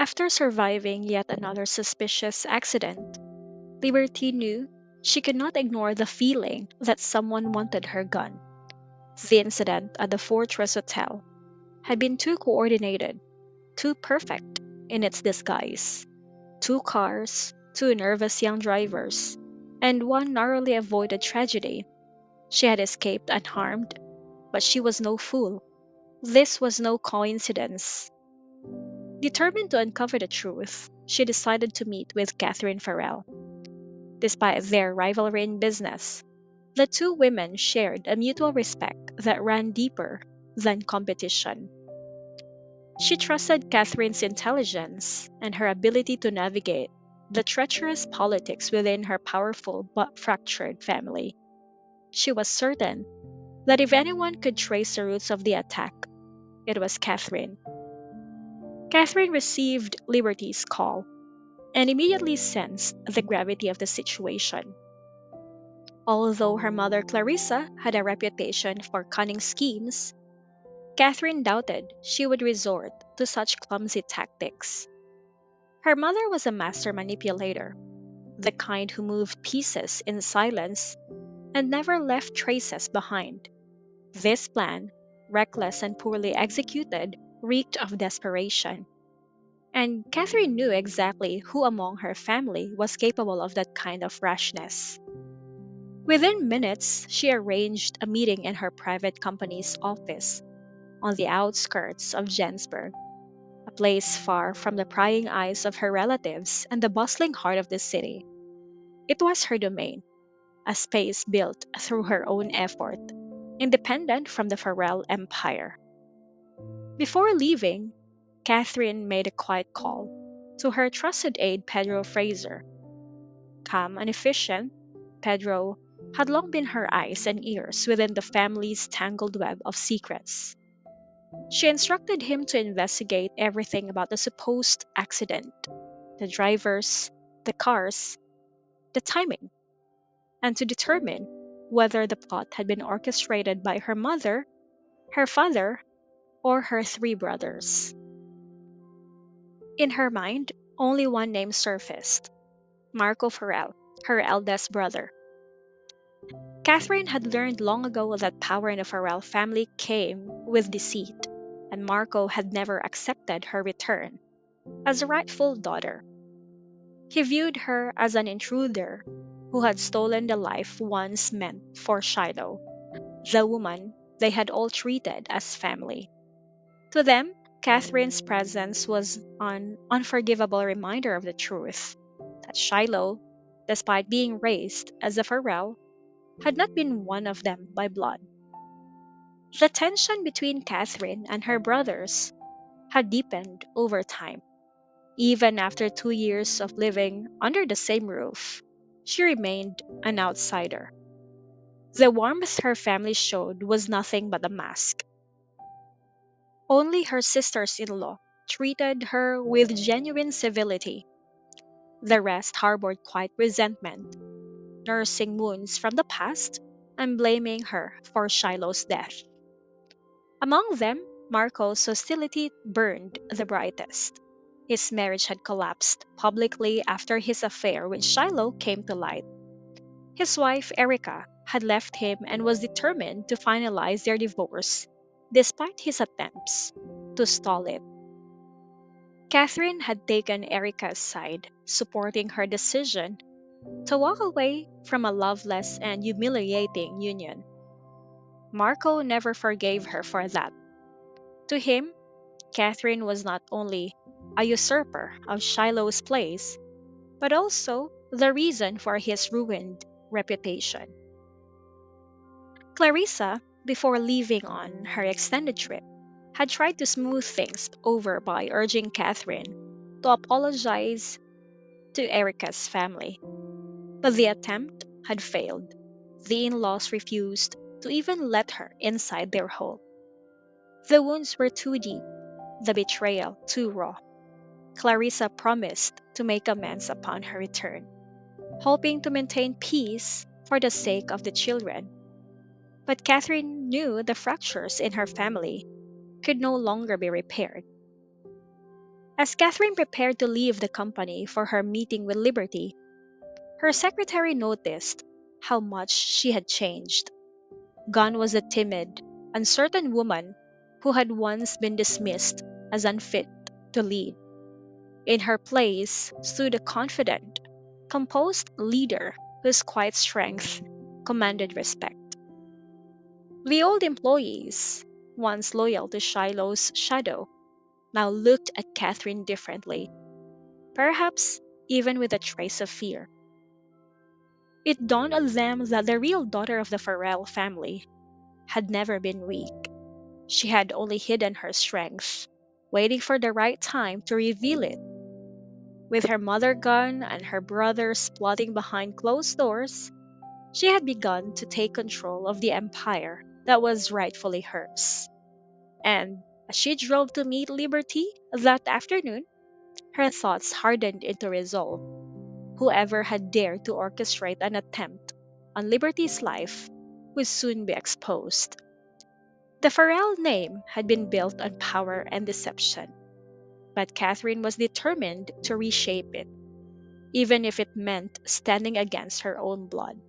After surviving yet another suspicious accident, Liberty knew she could not ignore the feeling that someone wanted her gun. The incident at the Fortress Hotel had been too coordinated, too perfect in its disguise. Two cars, two nervous young drivers, and one narrowly avoided tragedy. She had escaped unharmed, but she was no fool. This was no coincidence. Determined to uncover the truth, she decided to meet with Catherine Farrell. Despite their rivalry in business, the two women shared a mutual respect that ran deeper than competition. She trusted Catherine's intelligence and her ability to navigate the treacherous politics within her powerful but fractured family. She was certain that if anyone could trace the roots of the attack, it was Catherine. Catherine received Liberty's call and immediately sensed the gravity of the situation. Although her mother Clarissa had a reputation for cunning schemes, Catherine doubted she would resort to such clumsy tactics. Her mother was a master manipulator, the kind who moved pieces in silence and never left traces behind. This plan, reckless and poorly executed, reeked of desperation. And Catherine knew exactly who among her family was capable of that kind of rashness. Within minutes, she arranged a meeting in her private company's office on the outskirts of Jensburg, a place far from the prying eyes of her relatives and the bustling heart of the city. It was her domain, a space built through her own effort, independent from the Farrell empire. Before leaving, Catherine made a quiet call to her trusted aide Pedro Fraser. Calm and efficient, Pedro had long been her eyes and ears within the family's tangled web of secrets. She instructed him to investigate everything about the supposed accident, the drivers, the cars, the timing, and to determine whether the plot had been orchestrated by her mother, her father, or her three brothers. In her mind, only one name surfaced: Marco Farrell, her eldest brother. Catherine had learned long ago that power in the Farrell family came with deceit, and Marco had never accepted her return as a rightful daughter. He viewed her as an intruder who had stolen the life once meant for Shiloh, the woman they had all treated as family. To them, Catherine's presence was an unforgivable reminder of the truth that Shiloh, despite being raised as a Farrell, had not been one of them by blood. The tension between Catherine and her brothers had deepened over time. Even after 2 years of living under the same roof, she remained an outsider. The warmth her family showed was nothing but a mask. Only her sisters in law treated her with genuine civility. The rest harbored quiet resentment, nursing wounds from the past and blaming her for Shiloh's death. Among them, Marco's hostility burned the brightest. His marriage had collapsed publicly after his affair with Shiloh came to light. His wife, Erica, had left him and was determined to finalize their divorce, despite his attempts to stall it. Catherine had taken Erica's side, supporting her decision to walk away from a loveless and humiliating union. Marco never forgave her for that. To him, Catherine was not only a usurper of Shiloh's place, but also the reason for his ruined reputation. Clarissa, before leaving on her extended trip, had tried to smooth things over by urging Catherine to apologize to Erica's family. But the attempt had failed. The in laws refused to even let her inside their home. The wounds were too deep, the betrayal too raw. Clarissa promised to make amends upon her return, hoping to maintain peace for the sake of the children. But Catherine knew the fractures in her family could no longer be repaired. As Catherine prepared to leave the company for her meeting with Liberty, her secretary noticed how much she had changed. Gunn was a timid, uncertain woman who had once been dismissed as unfit to lead. In her place stood a confident, composed leader whose quiet strength commanded respect. The old employees, once loyal to Shiloh's shadow, now looked at Catherine differently, perhaps even with a trace of fear. It dawned on them that the real daughter of the Farrell family had never been weak. She had only hidden her strength, waiting for the right time to reveal it. With her mother gone and her brothers plotting behind closed doors, she had begun to take control of the empire that was rightfully hers. And as she drove to meet Liberty that afternoon, her thoughts hardened into resolve. Whoever had dared to orchestrate an attempt on Liberty's life would soon be exposed. The Farrell name had been built on power and deception, but Catherine was determined to reshape it, even if it meant standing against her own blood.